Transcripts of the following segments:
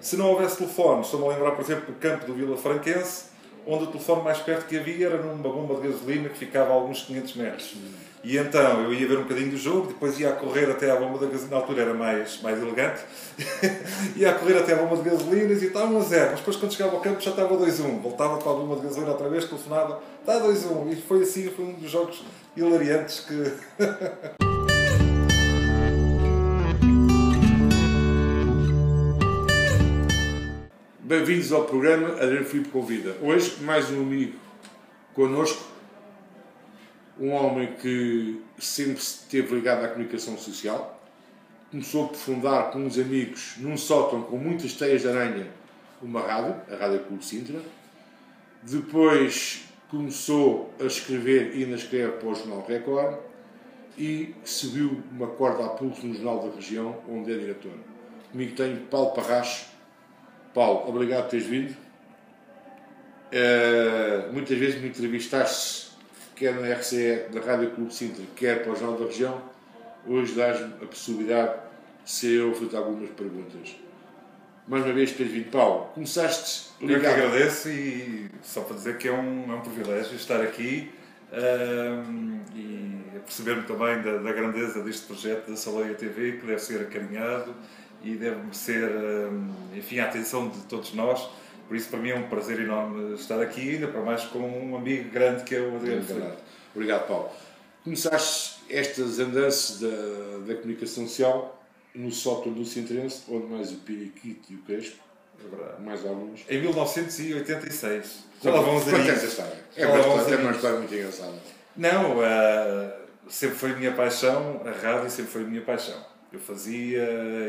Se não houvesse telefone, estou-me a lembrar, por exemplo, do campo do Vila Franquense, onde o telefone mais perto que havia era numa bomba de gasolina que ficava a alguns 500 metros. E então eu ia ver um bocadinho do jogo, depois ia a correr até à bomba de gasolina, na altura era mais elegante, ia a correr até à bomba de gasolinas e estava 1-0, mas depois quando chegava ao campo já estava 2-1, voltava para a bomba de gasolina outra vez, telefonava, está 2-1, e foi assim, foi um dos jogos hilariantes que... Bem-vindos ao programa Adriano Filipe Convida. Hoje, mais um amigo connosco, um homem que sempre esteve ligado à comunicação social, começou por fundar com uns amigos, num sótão com muitas teias de aranha, uma rádio, a Rádio Clube de Sintra. Depois começou a escrever e ainda escreve para o Jornal Record e subiu uma corda a pulso no Jornal da Região, onde é diretor. Comigo tenho Paulo Parracho. Paulo, obrigado por teres vindo. Muitas vezes me entrevistaste, quer na RCE da Rádio Clube de Sintra, quer para o Jornal da Região. Hoje dás-me a possibilidade de ser eu a fazer algumas perguntas. Mais uma vez por teres vindo, Paulo. Começaste ligado. Eu que agradeço e só para dizer que é um privilégio estar aqui e perceber-me também da grandeza deste projeto da Saleia TV, que deve ser acarinhado e deve merecer, enfim, a atenção de todos nós. Por isso, para mim, é um prazer enorme estar aqui, ainda para mais com um amigo grande que é o Adriano Filipe. Obrigado, Paulo. Começaste estas andanças da comunicação social no sótão do Sintrense, onde mais o Piriquito e o Crespo, é verdade, mais alguns. Em 1986. Já lá vamos a isso. É uma história muito engraçada. Não, sempre foi a minha paixão, a rádio sempre foi a minha paixão. Eu fazia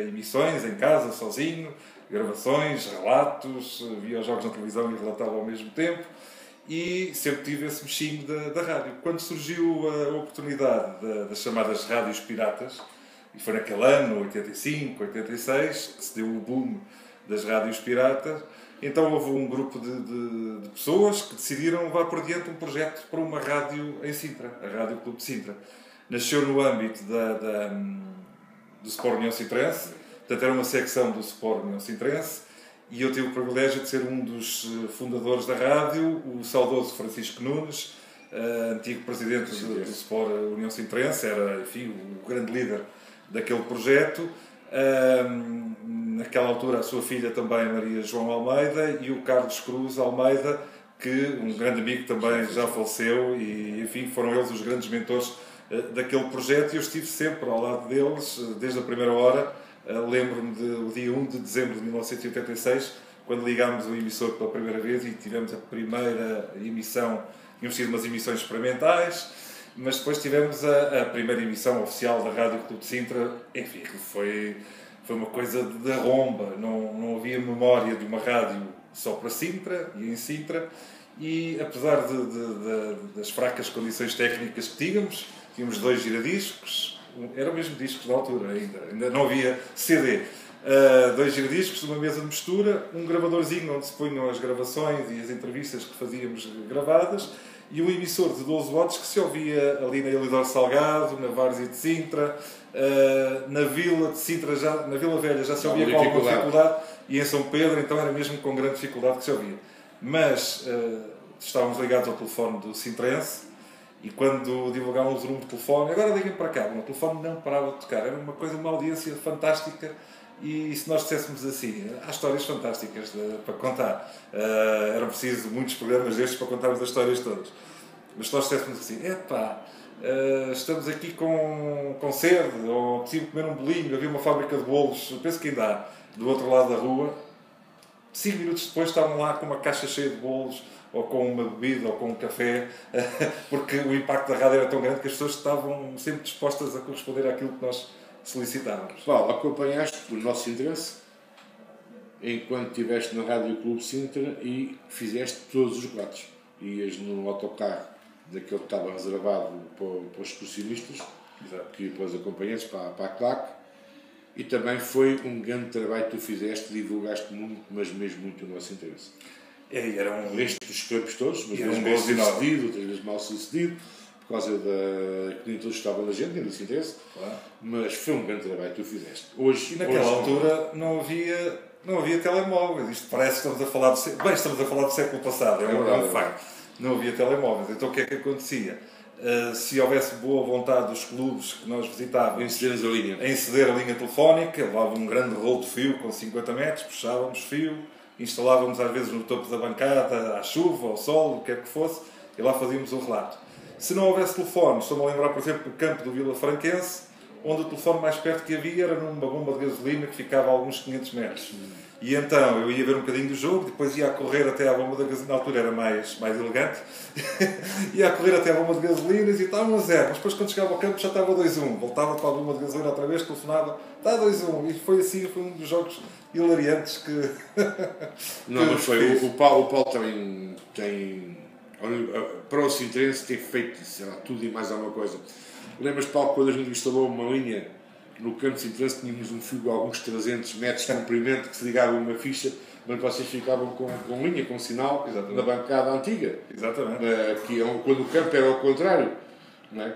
emissões em casa, sozinho, gravações, relatos, via os jogos na televisão e relatava ao mesmo tempo e sempre tive esse bichinho da rádio. Quando surgiu a oportunidade das chamadas rádios piratas, e foi naquele ano, 85, 86, que se deu o boom das rádios piratas, então houve um grupo de pessoas que decidiram levar por diante um projeto para uma rádio em Sintra, a Rádio Clube de Sintra. Nasceu no âmbito do Sport União Sintrense, portanto era uma secção do Sport União Sintrense e eu tive o privilégio de ser um dos fundadores da rádio, o saudoso Francisco Nunes, antigo presidente do Sport União Sintrense, era, enfim, o grande líder daquele projeto. Naquela altura a sua filha também, Maria João Almeida, e o Carlos Cruz Almeida, que um grande amigo também já faleceu e, enfim, foram eles os grandes mentores daquele projeto e eu estive sempre ao lado deles, desde a primeira hora. Lembro-me do dia 1 de dezembro de 1986, quando ligámos o emissor pela primeira vez e tivemos a primeira emissão, tínhamos sido umas emissões experimentais, mas depois tivemos a primeira emissão oficial da Rádio Clube de Sintra. Enfim, foi uma coisa de arromba, não havia memória de uma rádio só para Sintra e em Sintra, e apesar das fracas condições técnicas que tínhamos 2 giradiscos, eram mesmo discos da altura ainda não havia CD, 2 giradiscos, uma mesa de mistura, um gravadorzinho onde se punham as gravações e as entrevistas que fazíamos gravadas e um emissor de 12 watts que se ouvia ali na Elidor Salgado, na Várzea de Sintra, na Vila de Sintra, na Vila Velha já se ouvia com alguma dificuldade e em São Pedro então era mesmo com grande dificuldade que se ouvia. Mas estávamos ligados ao telefone do Sintrense e quando divulgávamos o número de telefone, agora liguem para cá, o telefone não parava de tocar, era uma audiência fantástica. E se nós disséssemos assim, há histórias fantásticas para contar, eram precisos muitos programas destes para contarmos as histórias todas, mas se nós disséssemos assim, estamos aqui com sede, ou preciso comer um bolinho, havia uma fábrica de bolos, penso que ainda há, do outro lado da rua, 5 minutos depois estavam lá com uma caixa cheia de bolos, ou com uma bebida, ou com um café, porque o impacto da rádio era tão grande que as pessoas estavam sempre dispostas a corresponder àquilo que nós solicitávamos. Paulo, acompanhaste o nosso interesse enquanto estiveste na Rádio Clube Sintra e fizeste todos os relatos. Ias no autocarro daquele que estava reservado para os excursionistas, que depois acompanhaste para a claque, e também foi um grande trabalho que tu fizeste, divulgaste muito, mas mesmo muito o nosso interesse. Leste os campos todos, mas vezes bem sucedido, outras vezes mal sucedido, por causa que nem todos estavam na gente, nem desse interesse, claro. Mas foi um grande trabalho que tu fizeste. E naquela altura não havia não havia telemóveis. Isto parece que estamos a falar do século passado, é um facto. Não havia telemóveis. Então o que é que acontecia? Se houvesse boa vontade dos clubes que nós visitávamos em ceder a linha telefónica, levava um grande rolo de fio com 50 metros, puxávamos fio, instalávamos às vezes no topo da bancada, à chuva, ao sol, o que quer que fosse, e lá fazíamos o relato. Se não houvesse telefone, estou-me a lembrar, por exemplo, do campo do Vila Franquense, onde o telefone mais perto que havia era numa bomba de gasolina que ficava a alguns 500 metros. E então eu ia ver um bocadinho do jogo, depois ia a correr até à bomba de gasolina, na altura era mais elegante, ia a correr até à bomba de gasolinas e estava 1-0, mas depois quando chegava ao campo já estava 2-1, voltava para a bomba de gasolina outra vez, telefonava, está 2-1, e foi assim, foi um dos jogos hilariantes que... Não, mas foi, o Paulo também tem, para o Sintrense tem feito, sei lá, tudo e mais alguma coisa. Lembras, Paulo, quando a gente instalou uma linha no campo de Sintrense, tínhamos um fio de alguns 300 metros de comprimento que se ligava a uma ficha, mas vocês ficavam com linha, com sinal, na bancada antiga. Exatamente. Quando o campo era ao contrário, não é?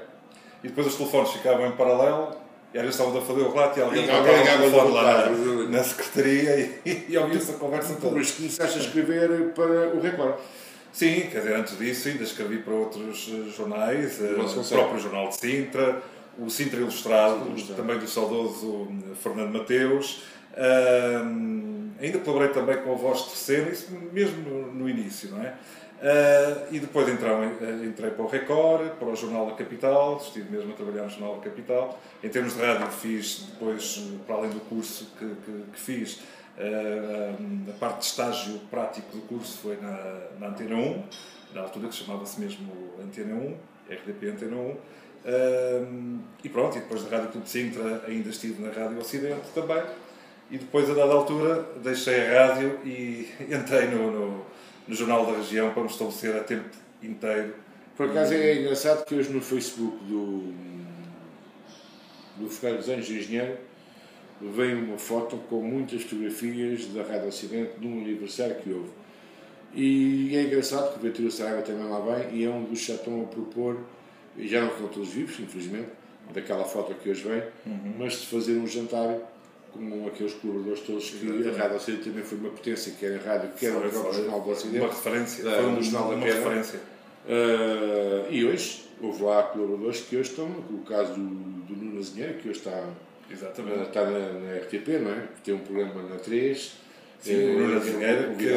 E depois os telefones ficavam em paralelo, e às vezes estávamos a fazer o relato e alguém ligava o telefone lá na secretaria e ouvia-se a conversa toda. Mas começaste a escrever para o Record. Sim, quer dizer, antes disso ainda escrevi para outros jornais, o próprio Jornal de Sintra, o Sintra Ilustrado, também do saudoso Fernando Mateus. Ainda colaborei também com a Voz Terceira, isso mesmo no início, não é? E depois entrei para o Record, para o Jornal da Capital, estive mesmo a trabalhar no Jornal da Capital. Em termos de rádio fiz depois, para além do curso que fiz, a parte de estágio prático do curso foi na Antena 1, na altura que chamava-se mesmo Antena 1, RDP Antena 1. E pronto, e depois da Rádio Clube de Sintra ainda estive na Rádio Ocidente também. E depois, a dada altura, deixei a rádio e entrei no Jornal da Região para me estabelecer a tempo inteiro. Por acaso é engraçado que hoje no Facebook do Ferreira dos Anjos Engenheiro vem uma foto com muitas fotografias da Rádio Ocidente num aniversário que houve. E é engraçado que o Ventura Saraiva também lá vem e é um dos que já estão a propor, e já não estão todos vivos, infelizmente, daquela foto que hoje vem, mas de fazer um jantar com aqueles colaboradores todos que a Rádio Ocidente também foi uma potência, quer a rádio, quer o próprio Jornal do Ocidente. Uma referência, foi um jornal da referência. E hoje, houve lá colaboradores que hoje estão, o caso do Nuno Azinheiro, que hoje está na RTP, não é? Tem um programa na 3. Sim, o Nuno Azinheiro, que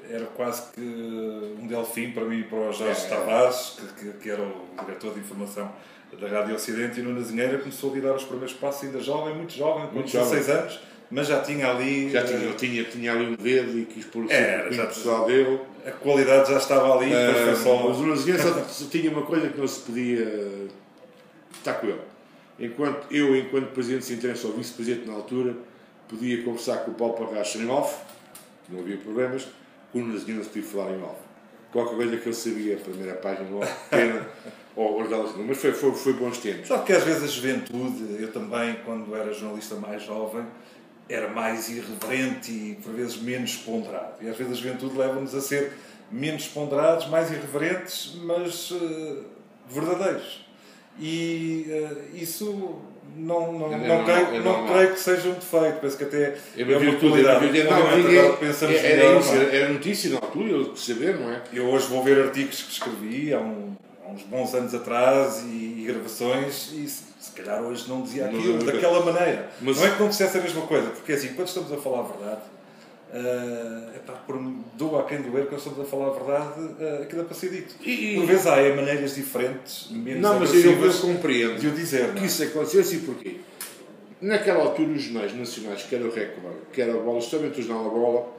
era quase que um delfim para mim e para o Jorge Tavares, que era o diretor de informação da Rádio Ocidente, e o Nuno Azinheiro começou a dar os primeiros passos ainda jovem, muito jovem, com 16 anos, mas já tinha ali... Tinha ali um dedo e quis pôr o pessoal dele. A qualidade já estava ali, mas foi só... O Nuno Azinheiro só tinha uma coisa que não se podia estar com ele. Enquanto presidente de Sintrense ou vice-presidente na altura, podia conversar com o Paulo Parracha em off, não havia problemas, com o Nuno Azinheiro não se podia falar em off. Qualquer coisa que ele sabia, a primeira página, ou pequena, ou guardá-la, mas foi bons tempos. Só que às vezes a juventude, eu também, quando era jornalista mais jovem, era mais irreverente e por vezes menos ponderado. E às vezes a juventude leva-nos a ser menos ponderados, mais irreverentes, mas verdadeiros. E isso não creio que seja um defeito, penso que até é uma qualidade. Era notícia na altura, eu saber, não é? Eu hoje vou ver artigos que escrevi há uns bons anos atrás e gravações e se calhar hoje não dizia aquilo daquela maneira. Mas não é que não dissesse a mesma coisa, porque assim, quando estamos a falar a verdade, doa a quem doer, quando estamos a falar a verdade, aquilo é para ser dito. Por vezes há maneiras diferentes, menos agressivas, eu compreendo de o dizer. Que isso acontecesse e porquê? Naquela altura, os jornais nacionais, quer o Record, quer a Bola, justamente o Jornal da Bola,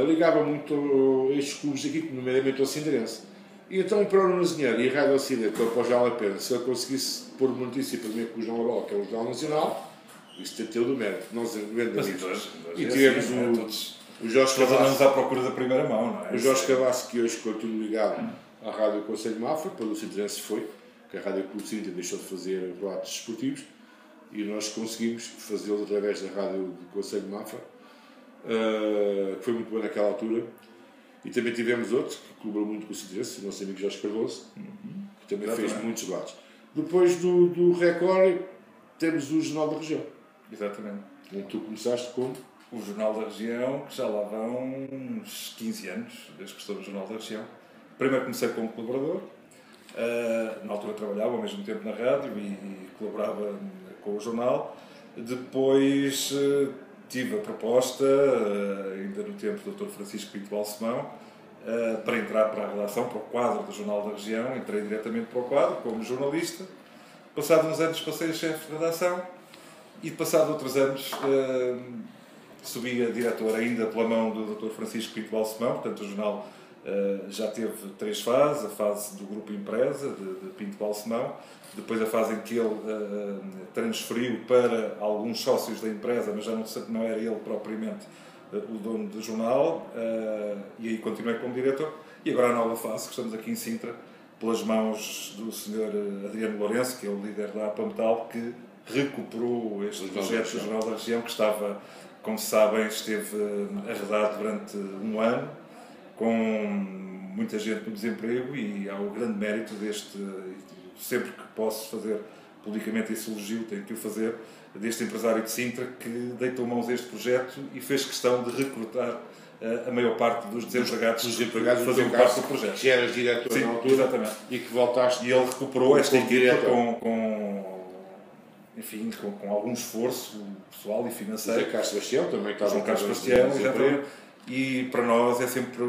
ligava muito a estes clubes aqui, nomeadamente ao Sindrense. E então, para o Nuno Azinheiro e a Rádio Ocidente, que ele já a pena, se ele conseguisse pôr uma notícia primeiro com o Jornal da Bola, que é o Jornal Nacional, isso tem do mérito. Nós e tivemos o Jorge Cavasso. Andamos à procura da primeira mão, não é? O Jorge Cavasso, que hoje continua ligado à Rádio Conselho de Mafra, pelo Sintrense foi, que a Rádio Clube de Sintra deixou de fazer relatos desportivos e nós conseguimos fazê-lo através da Rádio do Conselho de Mafra, que foi muito boa naquela altura. E também tivemos outro que colaborou muito com o Sintrense, o nosso amigo Jorge Cardoso, que também fez muitos relatos. Depois do Record, temos o Jornal da Região. Exatamente. Onde tu começaste como o Jornal da Região, que já lá vão uns 15 anos, desde que estou no Jornal da Região. Primeiro comecei como colaborador, na altura trabalhava ao mesmo tempo na rádio e colaborava com o jornal. Depois tive a proposta, ainda no tempo do Dr. Francisco Pinto Balsemão, para entrar para a redação, para o quadro do Jornal da Região. Entrei diretamente para o quadro, como jornalista. Passados uns anos passei a chefe de redação e, passados outros anos, subi a diretor ainda pela mão do Dr. Francisco Pinto Balsemão. Portanto, o jornal já teve 3 fases: a fase do grupo Empresa, de Pinto Balsemão, depois a fase em que ele transferiu para alguns sócios da empresa, mas já não era ele propriamente o dono do jornal, e aí continuei como diretor. E agora a nova fase, que estamos aqui em Sintra, pelas mãos do Sr. Adriano Lourenço, que é o líder da APA Metal, que recuperou este projeto do Jornal da Região, que estava, como sabem, esteve arredado durante um ano, com muita gente no desemprego, e há o grande mérito deste, sempre que posso fazer publicamente esse elogio, tenho que o fazer, deste empresário de Sintra, que deitou mãos a este projeto e fez questão de recrutar a maior parte dos desempregados que faziam parte do projeto. Que eras diretor na altura, exatamente. E que voltaste. E ele recuperou esta equipa com algum esforço pessoal e financeiro. José Carlos Sebastião também estava. João Carlos Sebastião, exatamente. E para nós é sempre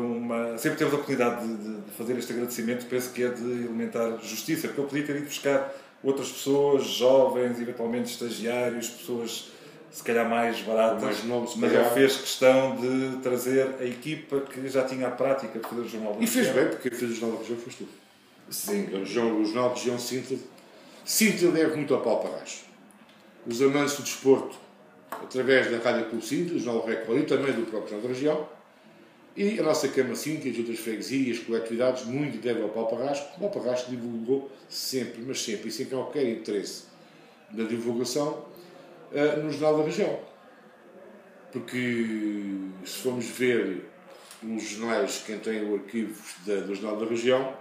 sempre temos a oportunidade de fazer este agradecimento. Penso que é de elementar justiça, porque eu podia ter ido buscar outras pessoas, jovens, eventualmente estagiários, pessoas se calhar mais baratas, mas ele fez questão de trazer a equipa que já tinha a prática de fazer o Jornal da Região. E fez bem, porque fez o Jornal da Região foste tu. Sim. O Jornal da Região Sintra deve muito ao Paulo Parracho. Os amantes do desporto, através da Rádio Clube Sintra, o Jornal Record e também do próprio Jornal da Região, e a nossa Câmara Sintra, as outras freguesias, coletividades, muito deve ao Paulo Parracho. O Paulo Parracho divulgou sempre, mas sempre, e sem qualquer interesse na divulgação, no Jornal da Região. Porque, se formos ver nos jornais, quem tem o arquivo do Jornal da Região,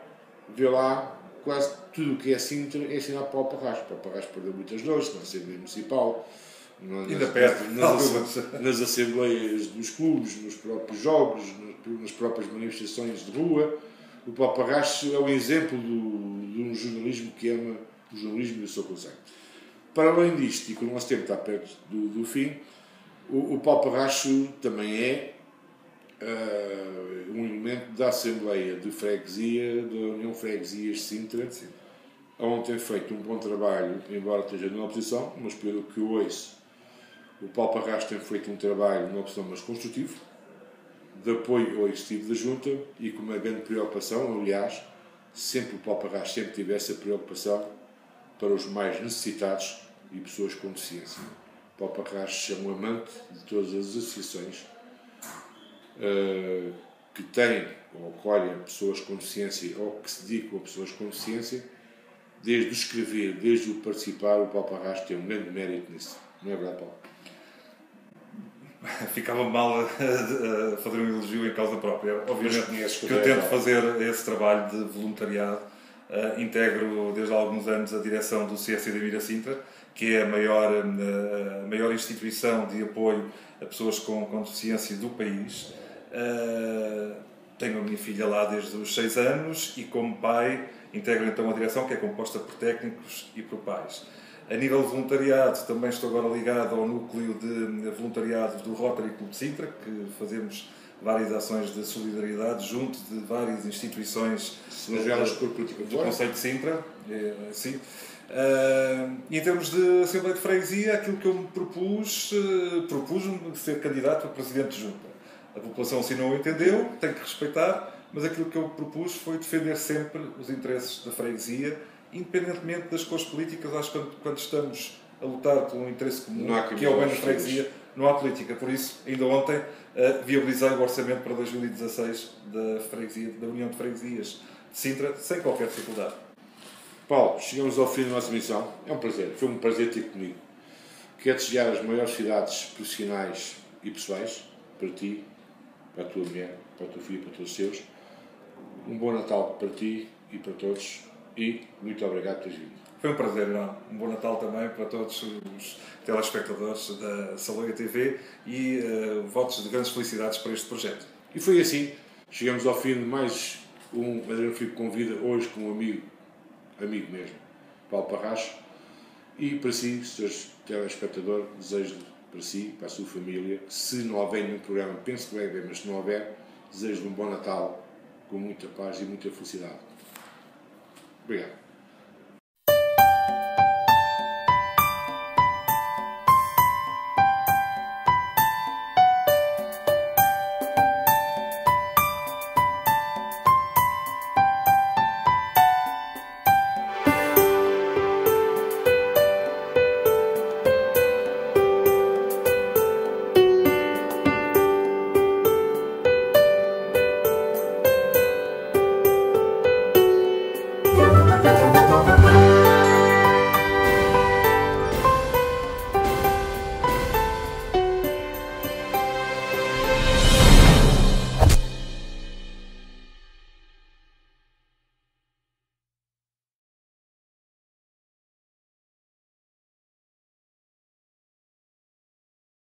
vê lá quase tudo o que é Sintra é ensinado para o Paulo Parracho. O Paulo Parracho perdeu muitas noites na Assembleia Municipal, nas assembleias dos clubes, nos próprios jogos, nas próprias manifestações de rua. O Paulo Parracho é um exemplo de um jornalismo que ama o jornalismo e o seu conceito. Para além disto, e que o nosso tempo está perto do fim, o Paulo Parracho também é um elemento da Assembleia de Freguesia, da União Freguesias de Sintra, onde tem feito um bom trabalho, embora esteja na oposição, mas pelo que eu ouço, o Paulo Parracho tem feito um trabalho na oposição, mas construtivo, de apoio ao executivo da Junta e com uma grande preocupação. Aliás, sempre o Paulo Parracho sempre teve essa preocupação para os mais necessitados e pessoas com deficiência. O Paulo Parracho é um amante de todas as associações que têm ou acolhem pessoas com deficiência ou que se dedicam a pessoas com deficiência. Desde o escrever, desde o participar, o Paulo Parracho tem um grande mérito nisso. Não é verdade, Paulo? Ficava mal a fazer um elogio em causa própria. Obviamente que eu tento fazer esse trabalho de voluntariado. Integro desde há alguns anos a direção do CSD Mira Sintra, que é a maior instituição de apoio a pessoas com deficiência do país. Tenho a minha filha lá desde os 6 anos e, como pai, integro então a direção, que é composta por técnicos e por pais. A nível de voluntariado, também estou agora ligado ao núcleo de voluntariado do Rotary Clube de Sintra, que fazemos várias ações de solidariedade junto de várias instituições do Conselho de Sintra. Sim. E em termos de Assembleia de Freguesia, aquilo que eu me propus-me ser candidato a Presidente de Junta. A população assim não o entendeu, tem que respeitar, mas aquilo que eu propus foi defender sempre os interesses da freguesia, independentemente das cores políticas. Acho que quando estamos a lutar por um interesse comum, que é o bem da freguesia, não há política. Por isso, ainda ontem, viabilizei o orçamento para 2016 da União de Freguesias de Sintra, sem qualquer dificuldade. Paulo, chegamos ao fim da nossa missão. É um prazer, foi um prazer ter comigo. Quero desejar as maiores felicidades profissionais e pessoais para ti, para a tua mulher, para o teu filho, para todos os teus. Um bom Natal para ti e para todos. E muito obrigado por teres vindo. Foi um prazer, não? Um bom Natal também para todos os telespectadores da Saloia TV e votos de grandes felicidades para este projeto. E foi assim, chegamos ao fim de mais um Adriano Filipe Convida, hoje com um amigo mesmo, Paulo Parracho, e para si, Sr. telespectador, desejo para si, para a sua família, se não houver nenhum programa, penso que vai haver, mas se não houver, desejo um bom Natal, com muita paz e muita felicidade. Obrigado.